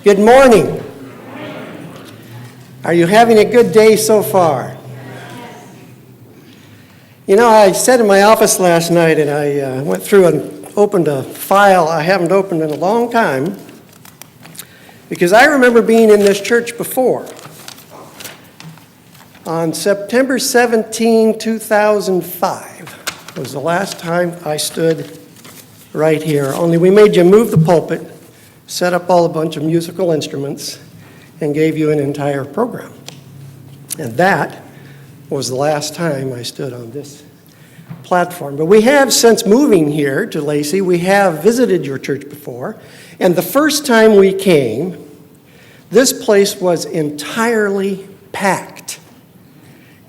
Good morning. Are you having a good day so far? You know, I sat in my office last night and I went through and opened a file I haven't opened in a long time because I remember being in this church before. On September 17, 2005 was the last time I stood right here. Only we made you move the pulpit, set up a bunch of musical instruments, and gave you an entire program. And that was the last time I stood on this platform. But we have, since moving here to Lacey, we have visited your church before. And the first time we came, this place was entirely packed.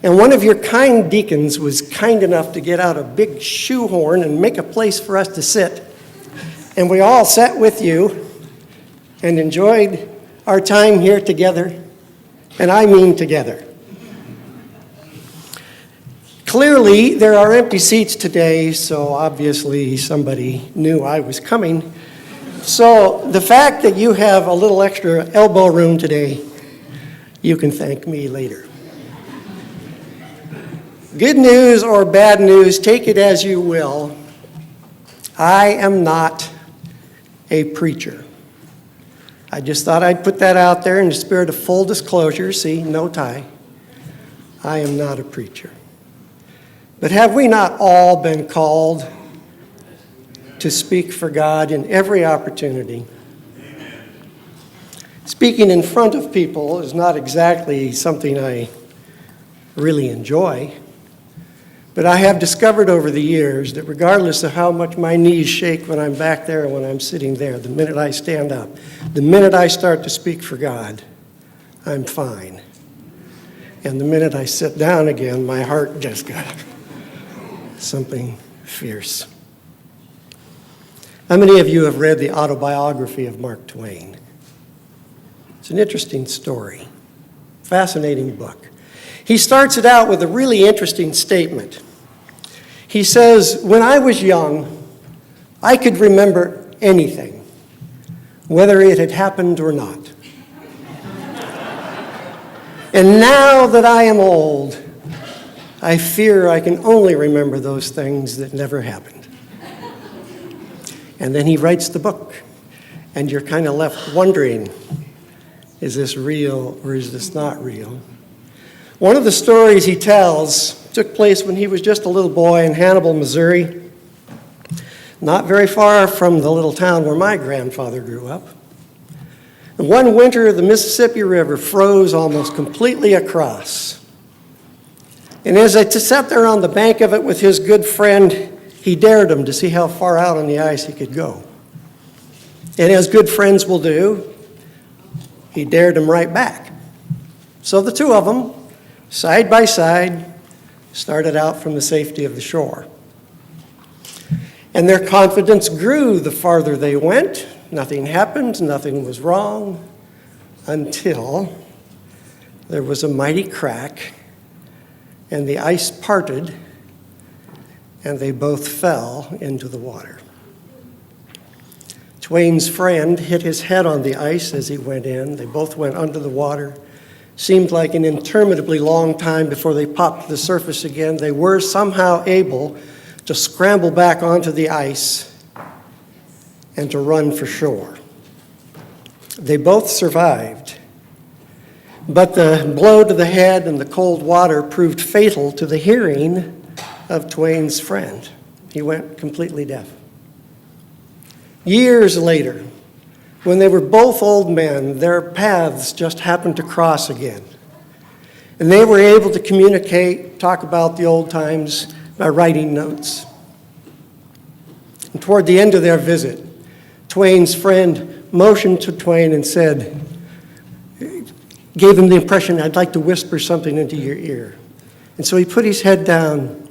And one of your kind deacons was kind enough to get out a big shoehorn and make a place for us to sit. And we all sat with you and enjoyed our time here together. And I mean together. Clearly, there are empty seats today, so obviously somebody knew I was coming. So the fact that you have a little extra elbow room today, you can thank me later. Good news or bad news, take it as you will. I am not a preacher. I just thought I'd put that out there in the spirit of full disclosure. See, no tie. I am not a preacher. But have we not all been called to speak for God in every opportunity? Speaking in front of people is not exactly something I really enjoy. But I have discovered over the years that regardless of how much my knees shake when I'm back there and when I'm sitting there, the minute I stand up, the minute I start to speak for God, I'm fine. And the minute I sit down again, my heart just got something fierce. How many of you have read the autobiography of Mark Twain? It's an interesting story, fascinating book. He starts it out with a really interesting statement. He says, when I was young, I could remember anything, whether it had happened or not. And now that I am old, I fear I can only remember those things that never happened. And then he writes the book, and you're kind of left wondering, is this real or is this not real? One of the stories he tells took place when he was just a little boy in Hannibal, Missouri, not very far from the little town where my grandfather grew up. And one winter, the Mississippi River froze almost completely across. And as I sat there on the bank of it with his good friend, he dared him to see how far out on the ice he could go. And as good friends will do, he dared him right back. So the two of them, side by side, started out from the safety of the shore. And their confidence grew the farther they went. Nothing happened, nothing was wrong, until there was a mighty crack, and the ice parted, and they both fell into the water. Twain's friend hit his head on the ice as he went in. They both went under the water. Seemed like an interminably long time before they popped to the surface again. They were somehow able to scramble back onto the ice and to run for shore. They both survived, but the blow to the head and the cold water proved fatal to the hearing of Twain's friend. He went completely deaf. Years later, when they were both old men, their paths just happened to cross again. And they were able to communicate, talk about the old times by writing notes. And toward the end of their visit, Twain's friend motioned to Twain and said, gave him the impression, I'd like to whisper something into your ear. And so he put his head down.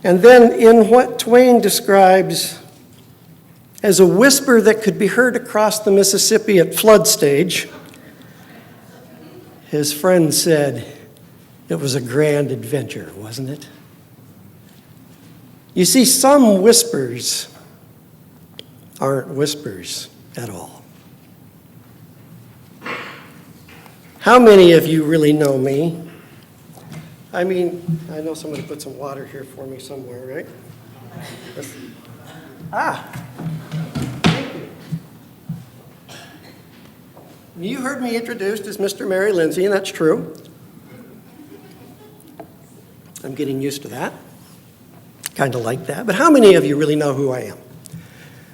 And then in what Twain describes as a whisper that could be heard across the Mississippi at flood stage, his friend said, it was a grand adventure, wasn't it? You see, some whispers aren't whispers at all. How many of you really know me? I mean, I know somebody put some water here for me somewhere, right? Thank you. You heard me introduced as Mr. Gerry Lindsay, and that's true. I'm getting used to that. Kind of like that. But how many of you really know who I am?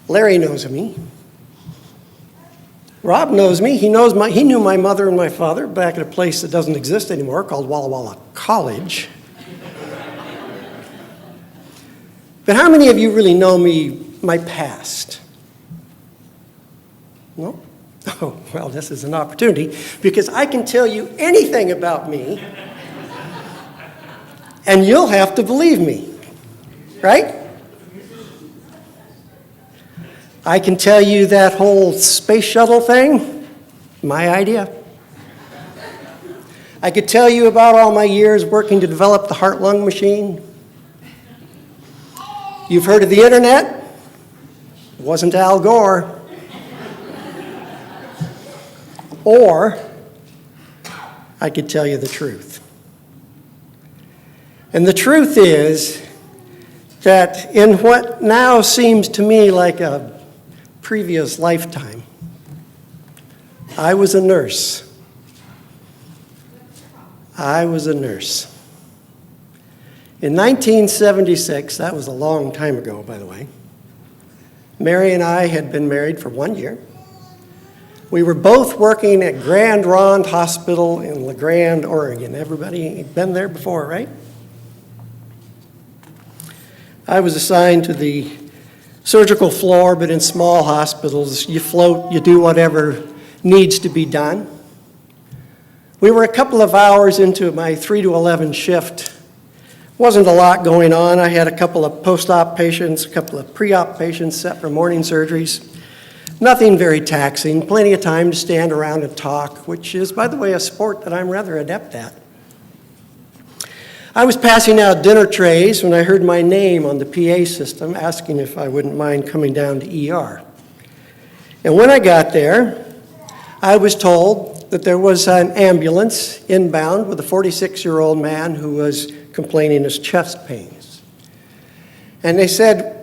Larry knows me. Rob knows me. He knew my mother and my father back at a place that doesn't exist anymore called Walla Walla College. But how many of you really know me, my past? No? Oh, well, this is an opportunity because I can tell you anything about me and you'll have to believe me, right? I can tell you that whole space shuttle thing, my idea. I could tell you about all my years working to develop the heart-lung machine. You've heard of the internet? It wasn't Al Gore. Or I could tell you the truth. And the truth is that in what now seems to me like a previous lifetime, I was a nurse. I was a nurse. In 1976, that was a long time ago, by the way, Mary and I had been married for 1 year. We were both working at Grand Ronde Hospital in La Grande, Oregon. Everybody been there before, right? I was assigned to the surgical floor, but in small hospitals, you float, you do whatever needs to be done. We were a couple of hours into my 3 to 11 shift. Wasn't a lot going on. I had a couple of post-op patients, a couple of pre-op patients set for morning surgeries. Nothing very taxing, plenty of time to stand around and talk, which is, by the way, a sport that I'm rather adept at. I was passing out dinner trays when I heard my name on the PA system asking if I wouldn't mind coming down to ER. And when I got there, I was told that there was an ambulance inbound with a 46-year-old man who was complaining of chest pains. And they said,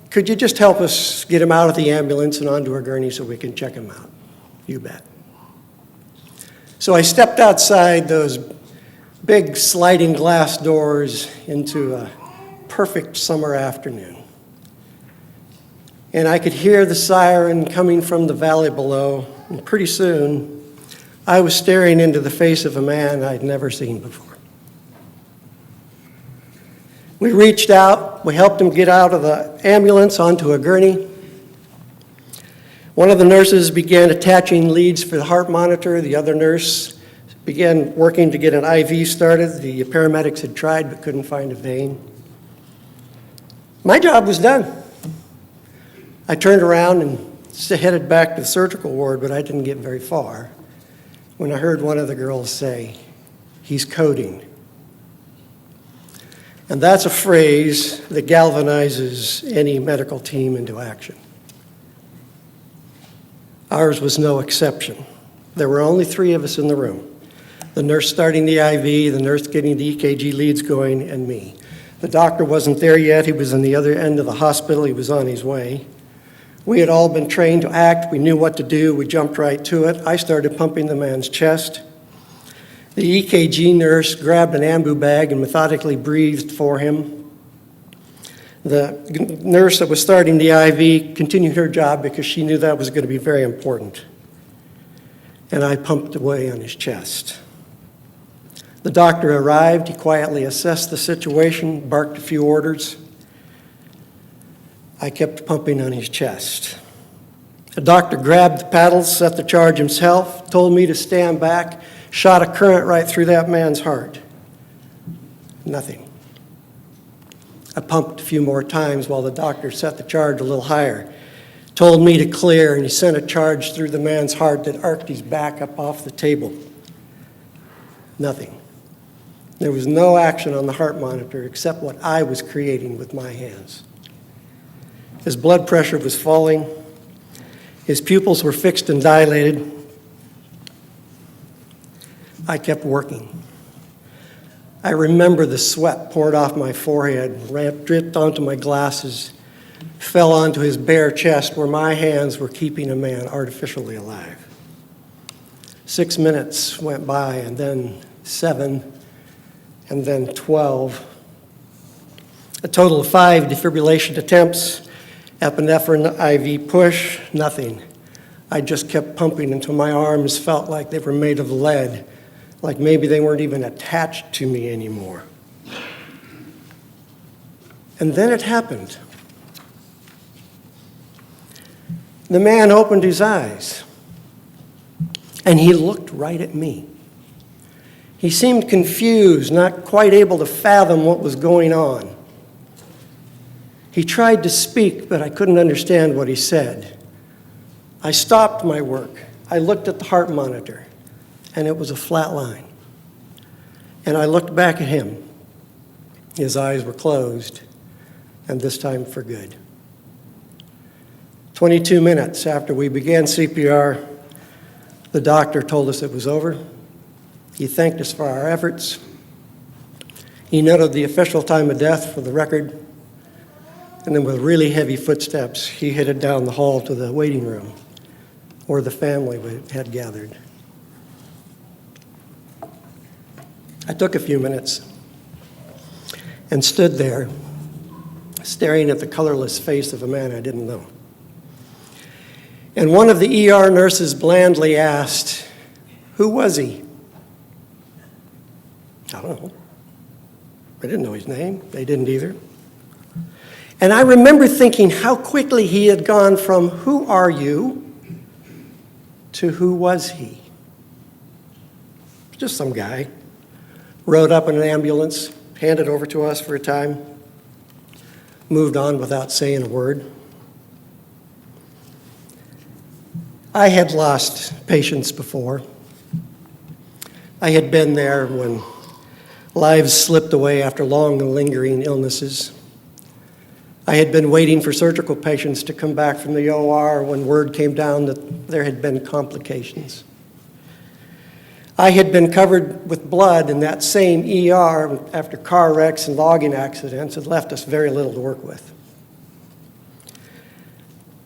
could you just help us get him out of the ambulance and onto a gurney so we can check him out? You bet. So I stepped outside those big sliding glass doors into a perfect summer afternoon. And I could hear the siren coming from the valley below, and pretty soon I was staring into the face of a man I'd never seen before. We reached out, we helped him get out of the ambulance onto a gurney. One of the nurses began attaching leads for the heart monitor. The other nurse began working to get an IV started. The paramedics had tried but couldn't find a vein. My job was done. I turned around and headed back to the surgical ward, but I didn't get very far when I heard one of the girls say, "He's coding." And that's a phrase that galvanizes any medical team into action. Ours was no exception. There were only 3 of us in the room. The nurse starting the IV, the nurse getting the EKG leads going, and me. The doctor wasn't there yet. He was on the other end of the hospital. He was on his way. We had all been trained to act. We knew what to do. We jumped right to it. I started pumping the man's chest. The EKG nurse grabbed an ambu bag and methodically breathed for him. The nurse that was starting the IV continued her job because she knew that was going to be very important. And I pumped away on his chest. The doctor arrived. He quietly assessed the situation, barked a few orders. I kept pumping on his chest. The doctor grabbed the paddles, set the charge himself, told me to stand back, shot a current right through that man's heart. Nothing. I pumped a few more times while the doctor set the charge a little higher, told me to clear, and he sent a charge through the man's heart that arced his back up off the table. Nothing. There was no action on the heart monitor except what I was creating with my hands. His blood pressure was falling. His pupils were fixed and dilated. I kept working. I remember the sweat poured off my forehead, dripped onto my glasses, fell onto his bare chest where my hands were keeping a man artificially alive. 6 minutes went by, and then 7, and then 12. A total of 5 defibrillation attempts, epinephrine IV push, nothing. I just kept pumping until my arms felt like they were made of lead, like maybe they weren't even attached to me anymore. And then it happened. The man opened his eyes, and he looked right at me. He seemed confused, not quite able to fathom what was going on. He tried to speak, but I couldn't understand what he said. I stopped my work. I looked at the heart monitor, and it was a flat line. And I looked back at him. His eyes were closed, and this time for good. 22 minutes after we began CPR, the doctor told us it was over. He thanked us for our efforts. He noted the official time of death for the record. And then with really heavy footsteps, he headed down the hall to the waiting room where the family had gathered. I took a few minutes and stood there, staring at the colorless face of a man I didn't know. And one of the ER nurses blandly asked, "Who was he?" I don't know. I didn't know his name. They didn't either. And I remember thinking how quickly he had gone from "who are you" to "who was he?" Just some guy. Rode up in an ambulance, handed over to us for a time, moved on without saying a word. I had lost patients before. I had been there when lives slipped away after long and lingering illnesses. I had been waiting for surgical patients to come back from the OR when word came down that there had been complications. I had been covered with blood in that same ER after car wrecks and logging accidents had left us very little to work with.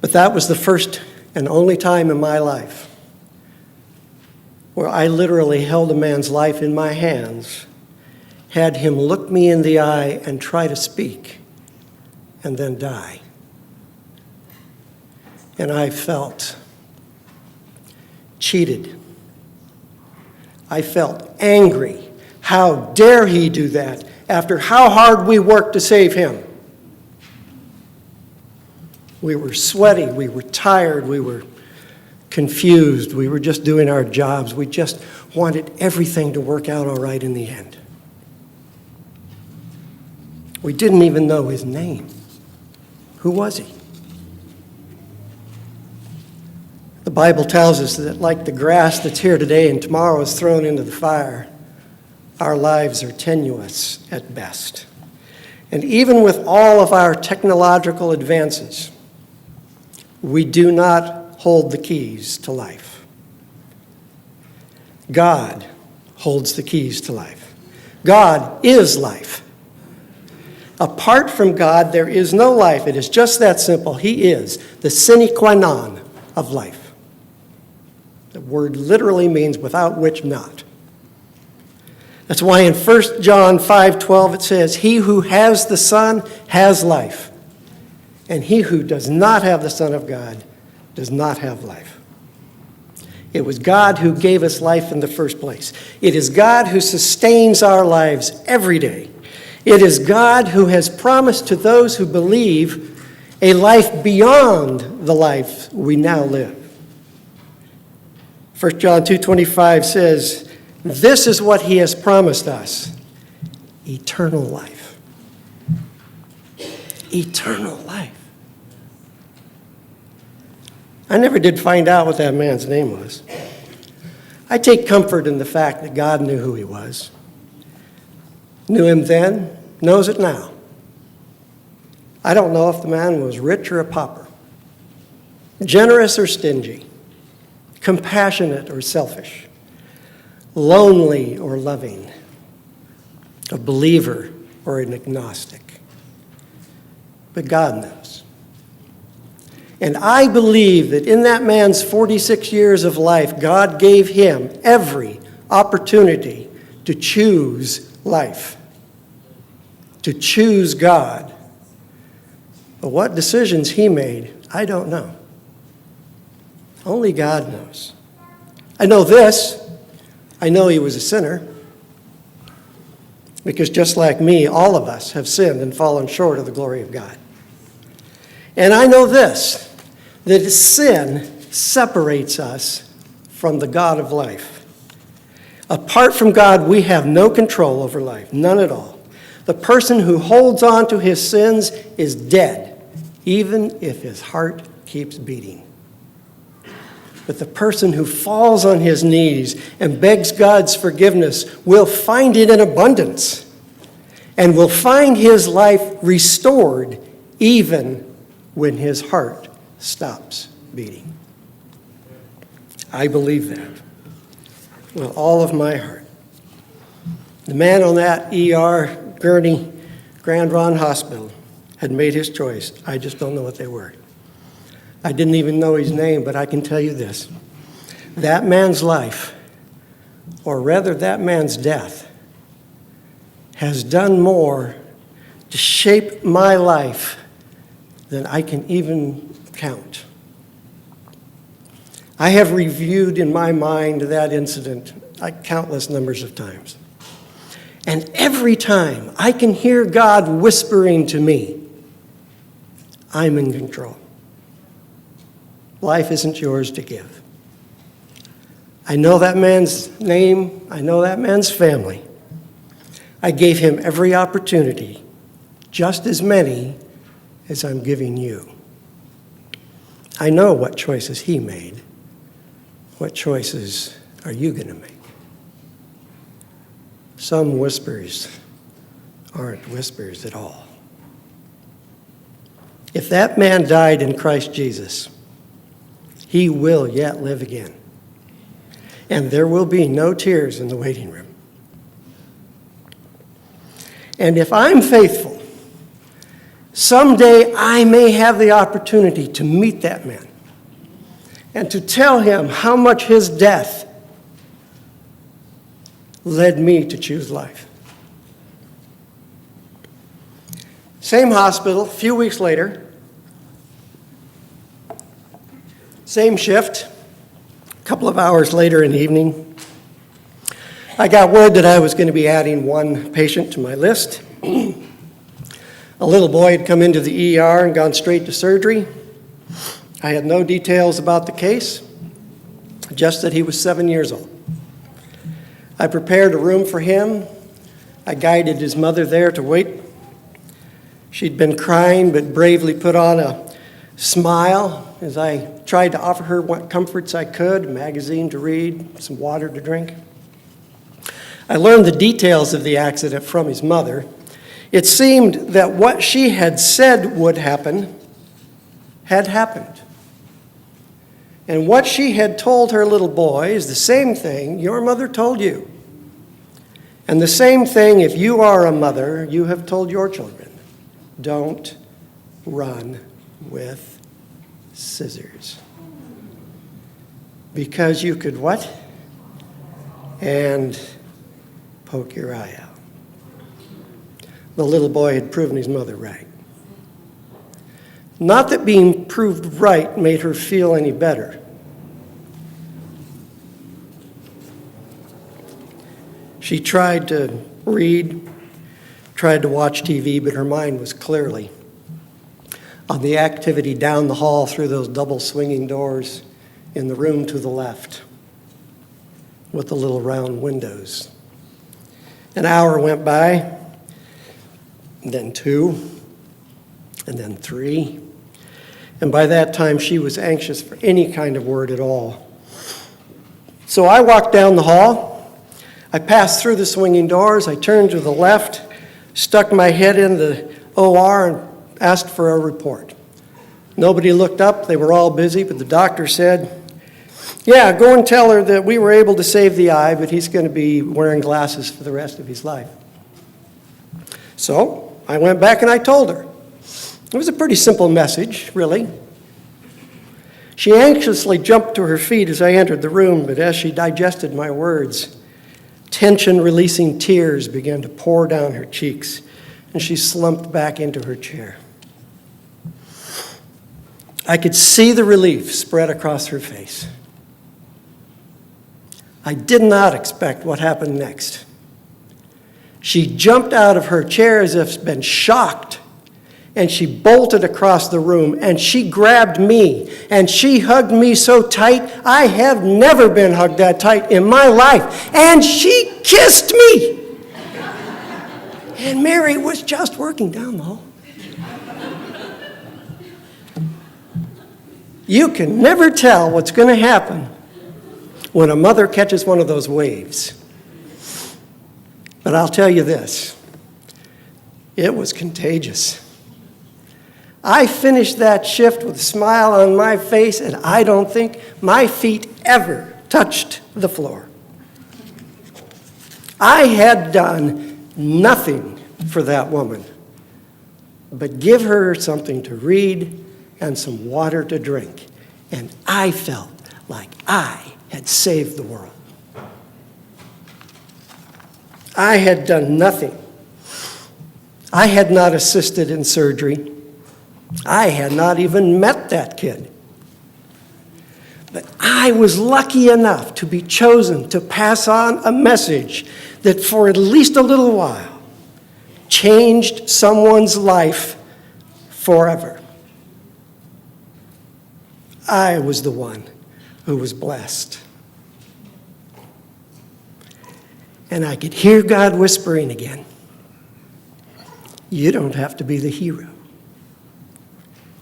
But that was the first and only time in my life where I literally held a man's life in my hands, had him look me in the eye and try to speak, and then die. And I felt cheated. I felt angry. How dare he do that after how hard we worked to save him? We were sweaty, we were tired, we were confused, we were just doing our jobs. We just wanted everything to work out all right in the end. We didn't even know his name. Who was he? The Bible tells us that like the grass that's here today and tomorrow is thrown into the fire, our lives are tenuous at best. And even with all of our technological advances, we do not hold the keys to life. God holds the keys to life. God is life. Apart from God, there is no life. It is just that simple. He is the sine qua non of life. The word literally means without which not. That's why in 1 John 5:12 it says, "He who has the Son has life, and he who does not have the Son of God does not have life." It was God who gave us life in the first place. It is God who sustains our lives every day. It is God who has promised to those who believe a life beyond the life we now live. 1 John 2:25 says, "This is what he has promised us, eternal life." Eternal life. I never did find out what that man's name was. I take comfort in the fact that God knew who he was. Knew him then, knows it now. I don't know if the man was rich or a pauper, generous or stingy, compassionate or selfish, lonely or loving, a believer or an agnostic. But God knows. And I believe that in that man's 46 years of life, God gave him every opportunity to choose life, to choose God. But what decisions he made, I don't know. Only God knows. I know this. I know he was a sinner. Because just like me, all of us have sinned and fallen short of the glory of God. And I know this, that sin separates us from the God of life. Apart from God, we have no control over life, none at all. The person who holds on to his sins is dead, even if his heart keeps beating. But the person who falls on his knees and begs God's forgiveness will find it in abundance and will find his life restored even when his heart stops beating. I believe that with all of my heart. The man on that ER gurney, Grand Ronde Hospital, had made his choice. I just don't know what they were. I didn't even know his name, but I can tell you this. That man's life, or rather that man's death, has done more to shape my life than I can even count. I have reviewed in my mind that incident countless numbers of times. And every time I can hear God whispering to me, I'm in control. Life isn't yours to give. I know that man's name. I know that man's family. I gave him every opportunity, just as many as I'm giving you. I know what choices he made. What choices are you going to make? Some whispers aren't whispers at all. If that man died in Christ Jesus, he will yet live again. And there will be no tears in the waiting room. And if I'm faithful, someday I may have the opportunity to meet that man and to tell him how much his death led me to choose life. Same hospital, a few weeks later, same shift, a couple of hours later in the evening, I got word that I was going to be adding one patient to my list. A little boy had come into the ER and gone straight to surgery. I had no details about the case, just that he was 7 years old. I prepared a room for him. I guided his mother there to wait. She'd been crying, but bravely put on a smile as I tried to offer her what comforts I could, a magazine to read, some water to drink. I learned the details of the accident from his mother. It seemed that what she had said would happen had happened. And what she had told her little boy is the same thing your mother told you. And the same thing, if you are a mother, you have told your children. Don't run with scissors. Because you could what? And poke your eye out. The little boy had proven his mother right. Not that being proved right made her feel any better. She tried to read, tried to watch TV, but her mind was clearly on the activity down the hall through those double swinging doors in the room to the left with the little round windows. An hour went by, and then 2, and then 3. And by that time, she was anxious for any kind of word at all. So I walked down the hall. I passed through the swinging doors. I turned to the left, stuck my head in the OR, and asked for a report. Nobody looked up. They were all busy, but the doctor said, Yeah, go and tell her that we were able to save the eye, but he's going to be wearing glasses for the rest of his life. So I went back and I told her. It was a pretty simple message, really. She anxiously jumped to her feet as I entered the room, but as she digested my words, tension-releasing tears began to pour down her cheeks, and she slumped back into her chair. I could see the relief spread across her face. I did not expect what happened next. She jumped out of her chair as if been shocked, and she bolted across the room, and she grabbed me, and she hugged me so tight, I have never been hugged that tight in my life, and she kissed me. And Mary was just working down the hall. You can never tell what's going to happen when a mother catches one of those waves. But I'll tell you this, it was contagious. I finished that shift with a smile on my face, and I don't think my feet ever touched the floor. I had done nothing for that woman but give her something to read and some water to drink, and I felt like I had saved the world. I had done nothing. I had not assisted in surgery. I had not even met that kid. But I was lucky enough to be chosen to pass on a message that for at least a little while changed someone's life forever. I was the one who was blessed. And I could hear God whispering again, you don't have to be the hero.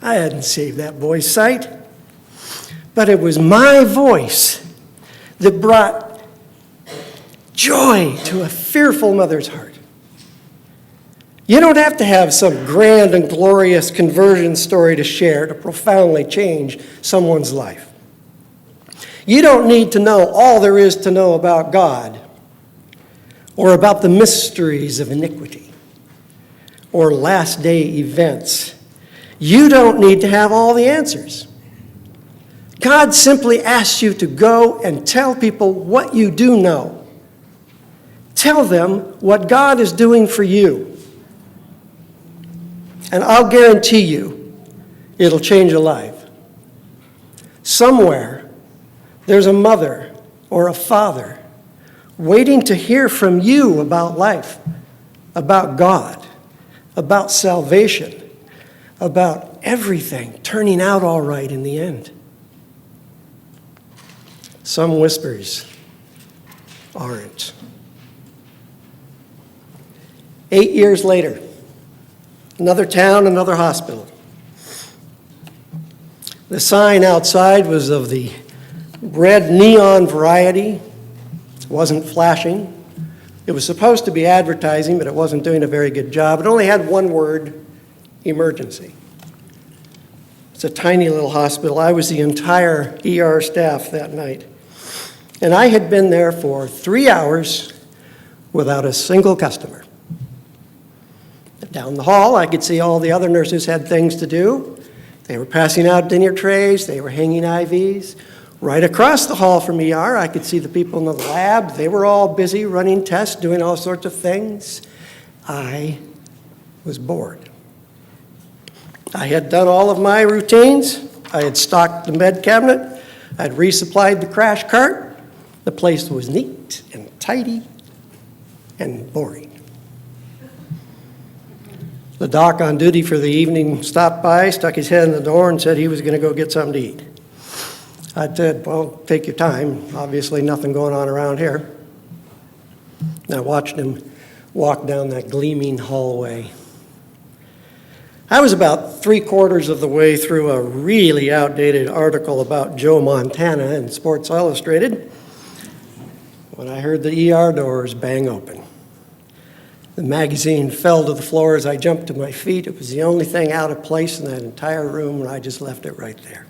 I hadn't saved that boy's sight, but it was my voice that brought joy to a fearful mother's heart. You don't have to have some grand and glorious conversion story to share to profoundly change someone's life. You don't need to know all there is to know about God or about the mysteries of iniquity or last day events. You don't need to have all the answers. God simply asks you to go and tell people what you do know. Tell them what God is doing for you. And I'll guarantee you, it'll change a life. Somewhere, there's a mother or a father waiting to hear from you about life, about God, about salvation, about everything turning out all right in the end. Some whispers aren't. 8 years later, another town, another hospital. The sign outside was of the red neon variety. It wasn't flashing. It was supposed to be advertising, but it wasn't doing a very good job. It only had one word, emergency. It's a tiny little hospital. I was the entire ER staff that night. And I had been there for 3 hours without a single customer. Down the hall, I could see all the other nurses had things to do. They were passing out dinner trays. They were hanging IVs. Right across the hall from ER, I could see the people in the lab. They were all busy running tests, doing all sorts of things. I was bored. I had done all of my routines. I had stocked the med cabinet. I'd resupplied the crash cart. The place was neat and tidy and boring. The doc on duty for the evening stopped by, stuck his head in the door, and said he was going to go get something to eat. I said, well, take your time. Obviously nothing going on around here. And I watched him walk down that gleaming hallway. I was about 3/4 of the way through a really outdated article about Joe Montana in Sports Illustrated when I heard the ER doors bang open. The magazine fell to the floor as I jumped to my feet. It was the only thing out of place in that entire room, and I just left it right there.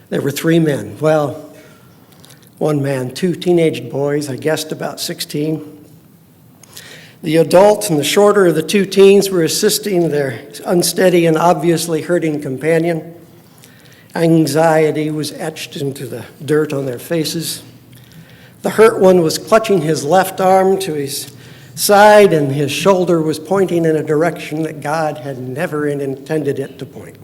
There were 3 men. Well, one man, two teenage boys, I guessed about 16. The adult and the shorter of the two teens were assisting their unsteady and obviously hurting companion. Anxiety was etched into the dirt on their faces. The hurt one was clutching his left arm to his side, and his shoulder was pointing in a direction that God had never intended it to point.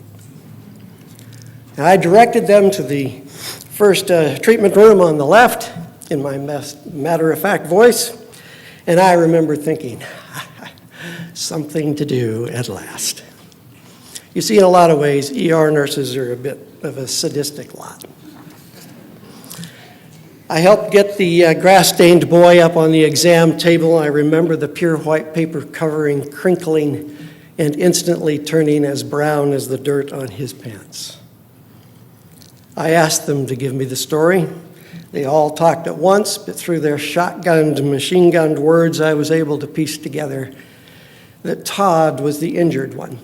Now, I directed them to the first treatment room on the left in my matter-of-fact voice, and I remember thinking, something to do at last. You see, in a lot of ways, ER nurses are a bit of a sadistic lot. I helped get the grass-stained boy up on the exam table. I remember the pure white paper covering crinkling and instantly turning as brown as the dirt on his pants. I asked them to give me the story. They all talked at once, but through their shotgunned, machine-gunned words, I was able to piece together that Todd was the injured one.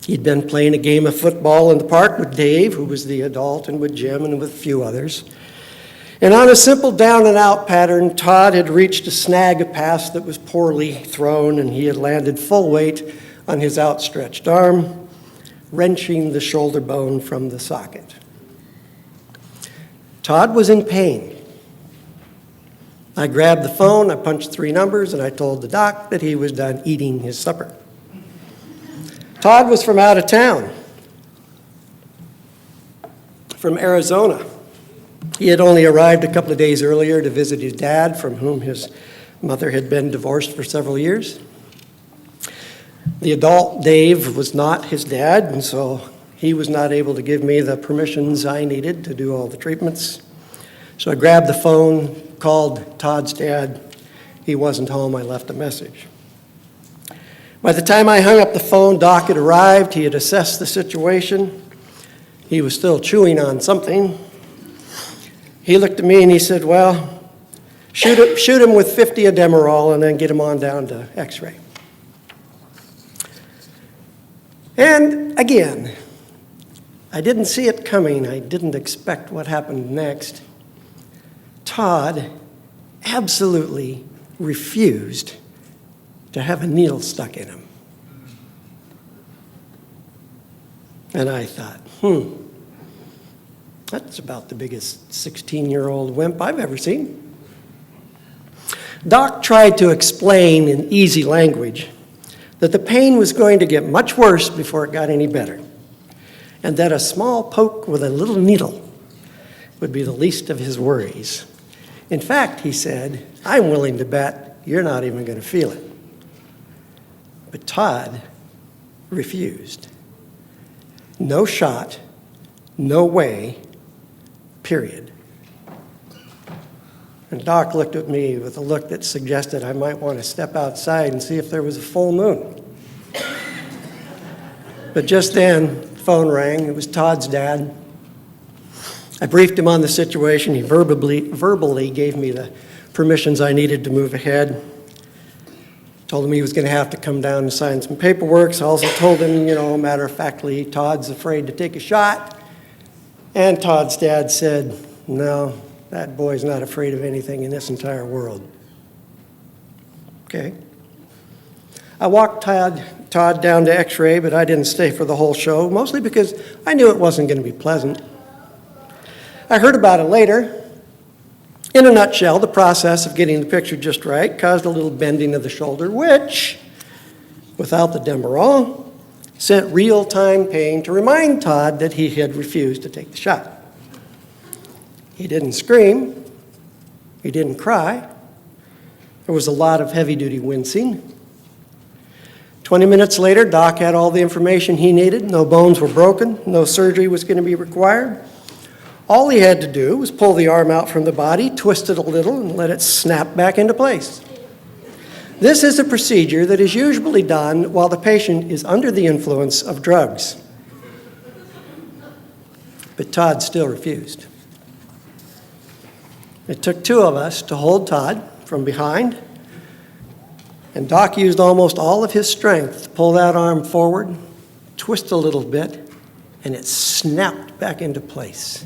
He'd been playing a game of football in the park with Dave, who was the adult, and with Jim, and with a few others. And on a simple down-and-out pattern, Todd had reached to snag a pass that was poorly thrown, and he had landed full weight on his outstretched arm, wrenching the shoulder bone from the socket. Todd was in pain. I grabbed the phone, I punched 3 numbers, and I told the doc that he was done eating his supper. Todd was from out of town, from Arizona. He had only arrived a couple of days earlier to visit his dad, from whom his mother had been divorced for several years. The adult, Dave, was not his dad, and so he was not able to give me the permissions I needed to do all the treatments. So I grabbed the phone, called Todd's dad. He wasn't home. I left a message. By the time I hung up the phone, Doc had arrived. He had assessed the situation. He was still chewing on something. He looked at me and he said, well, shoot him with 50 of Demerol and then get him on down to X-ray. And again, I didn't see it coming. I didn't expect what happened next. Todd absolutely refused to have a needle stuck in him. And I thought, that's about the biggest 16-year-old wimp I've ever seen. Doc tried to explain in easy language that the pain was going to get much worse before it got any better, and that a small poke with a little needle would be the least of his worries. In fact, he said, I'm willing to bet you're not even going to feel it. But Todd refused. No shot, no way, period. And Doc looked at me with a look that suggested I might want to step outside and see if there was a full moon. But just then, the phone rang. It was Todd's dad. I briefed him on the situation. He verbally gave me the permissions I needed to move ahead. Told him he was going to have to come down and sign some paperwork. So I also told him, matter-of-factly, Todd's afraid to take a shot. And Todd's dad said, no, that boy's not afraid of anything in this entire world. Okay. I walked Todd down to X-ray, but I didn't stay for the whole show, mostly because I knew it wasn't going to be pleasant. I heard about it later. In a nutshell, the process of getting the picture just right caused a little bending of the shoulder, which, without the Demerol, sent real-time pain to remind Todd that he had refused to take the shot. He didn't scream. He didn't cry. There was a lot of heavy-duty wincing. 20 minutes later, Doc had all the information he needed. No bones were broken. No surgery was going to be required. All he had to do was pull the arm out from the body, twist it a little, and let it snap back into place. This is a procedure that is usually done while the patient is under the influence of drugs. But Todd still refused. It took 2 of us to hold Todd from behind, and Doc used almost all of his strength to pull that arm forward, twist a little bit, and it snapped back into place.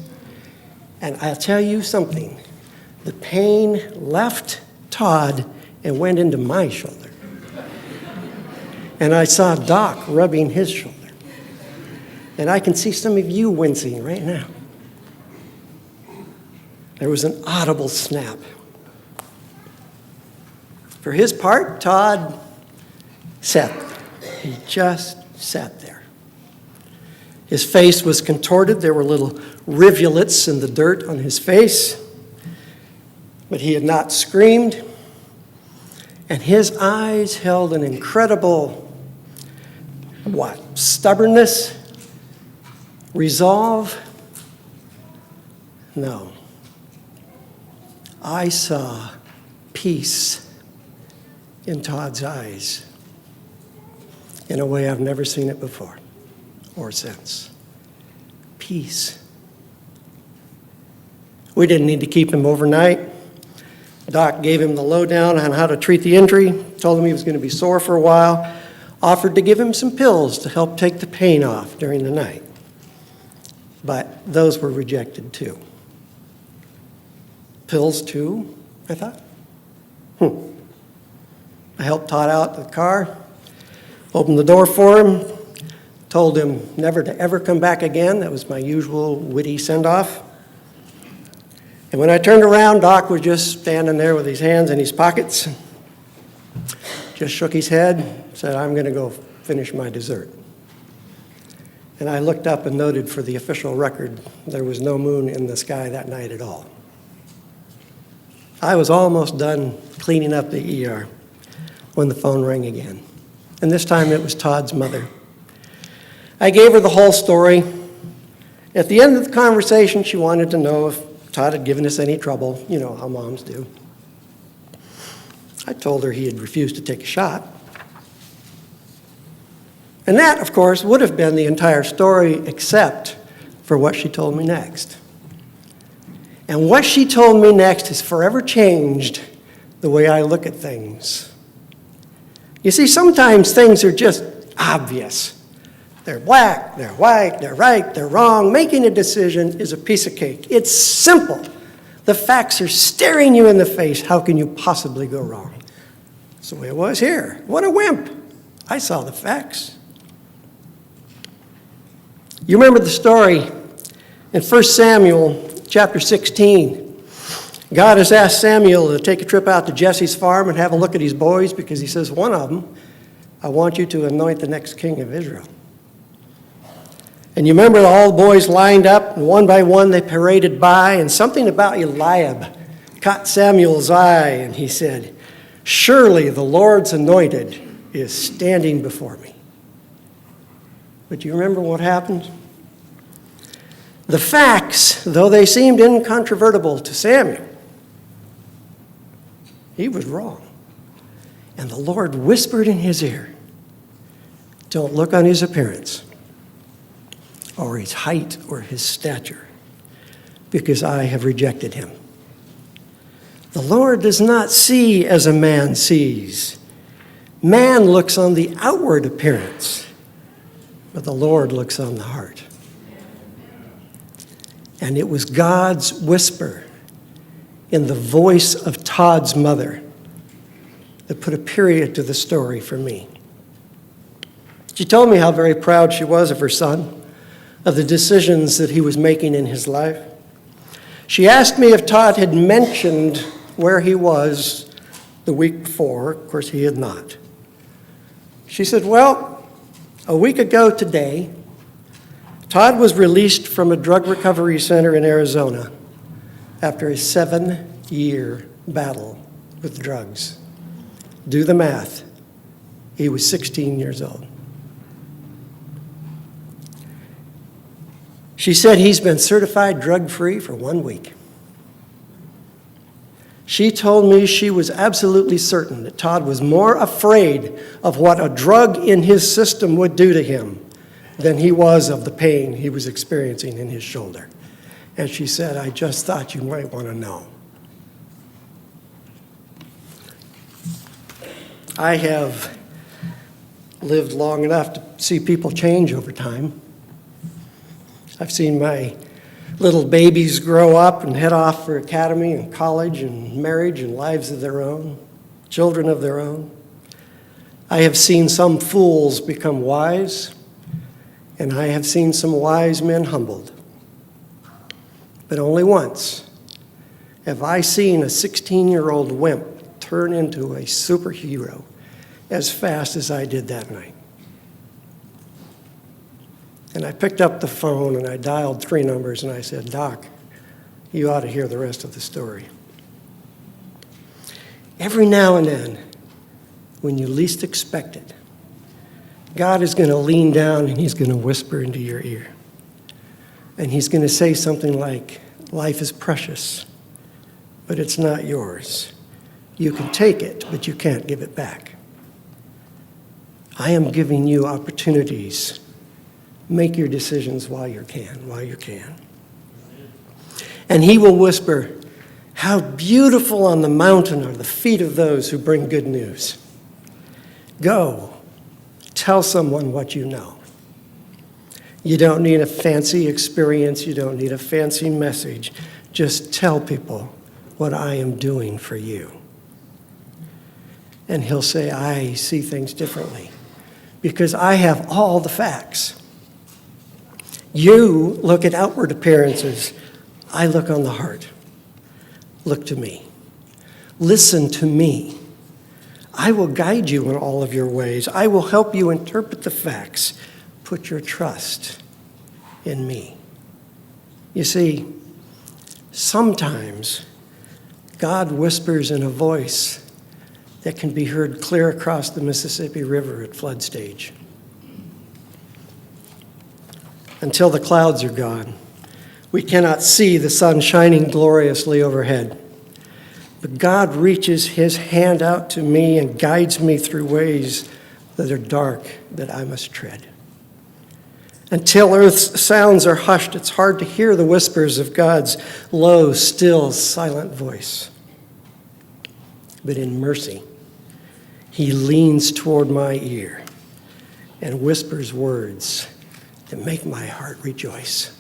And I'll tell you something. The pain left Todd and went into my shoulder. And I saw Doc rubbing his shoulder. And I can see some of you wincing right now. There was an audible snap. For his part, Todd sat there. He just sat there. His face was contorted. There were little rivulets in the dirt on his face. But he had not screamed. And his eyes held an incredible, stubbornness? Resolve? No. I saw peace in Todd's eyes in a way I've never seen it before or since. Peace. We didn't need to keep him overnight. Doc gave him the lowdown on how to treat the injury, told him he was going to be sore for a while, offered to give him some pills to help take the pain off during the night. But those were rejected too. Pills too, I thought. I helped Todd out to the car, opened the door for him, told him never to ever come back again. That was my usual witty send-off. And when I turned around, Doc was just standing there with his hands in his pockets, just shook his head, said, "I'm going to go finish my dessert." And I looked up and noted for the official record, there was no moon in the sky that night at all. I was almost done cleaning up the ER when the phone rang again. And this time it was Todd's mother. I gave her the whole story. At the end of the conversation, she wanted to know if Todd had given us any trouble. You know how moms do. I told her he had refused to take a shot. And that, of course, would have been the entire story except for what she told me next. And what she told me next has forever changed the way I look at things. You see, sometimes things are just obvious. They're black, they're white, they're right, they're wrong. Making a decision is a piece of cake. It's simple. The facts are staring you in the face. How can you possibly go wrong? That's the way it was here. What a wimp. I saw the facts. You remember the story in 1 Samuel chapter 16. God has asked Samuel to take a trip out to Jesse's farm and have a look at his boys because he says, one of them, I want you to anoint the next king of Israel. And you remember all the boys lined up, and one by one they paraded by, and something about Eliab caught Samuel's eye, and he said, surely the Lord's anointed is standing before me. But you remember what happened? The facts, though they seemed incontrovertible to Samuel, he was wrong. And the Lord whispered in his ear, don't look on his appearance or his height or his stature, because I have rejected him. The Lord does not see as a man sees. Man looks on the outward appearance, but the Lord looks on the heart. And it was God's whisper in the voice of Todd's mother that put a period to the story for me. She told me how very proud she was of her son, of the decisions that he was making in his life. She asked me if Todd had mentioned where he was the week before. Of course, he had not. She said, well, a week ago today, Todd was released from a drug recovery center in Arizona after a 7-year battle with drugs. Do the math. He was 16 years old. She said he's been certified drug-free for 1 week. She told me she was absolutely certain that Todd was more afraid of what a drug in his system would do to him than he was of the pain he was experiencing in his shoulder. And she said, I just thought you might want to know. I have lived long enough to see people change over time. I've seen my little babies grow up and head off for academy and college and marriage and lives of their own, children of their own. I have seen some fools become wise, and I have seen some wise men humbled. But only once have I seen a 16-year-old wimp turn into a superhero as fast as I did that night. And I picked up the phone and I dialed 3 numbers and I said, "Doc, you ought to hear the rest of the story." Every now and then, when you least expect it, God is going to lean down and he's going to whisper into your ear. And he's going to say something like, "Life is precious, but it's not yours. You can take it, but you can't give it back. I am giving you opportunities. Make your decisions while you can. And he will whisper, "How beautiful on the mountain are the feet of those who bring good news. Go, tell someone what you know." You don't need a fancy experience. You don't need a fancy message. Just tell people what I am doing for you. And he'll say, "I see things differently because I have all the facts. You look at outward appearances. I look on the heart. Look to me. Listen to me. I will guide you in all of your ways. I will help you interpret the facts. Put your trust in me." You see, sometimes God whispers in a voice that can be heard clear across the Mississippi River at flood stage. Until the clouds are gone, we cannot see the sun shining gloriously overhead. But God reaches his hand out to me and guides me through ways that are dark that I must tread. Until earth's sounds are hushed, it's hard to hear the whispers of God's low, still, silent voice. But in mercy, he leans toward my ear and whispers words that make my heart rejoice.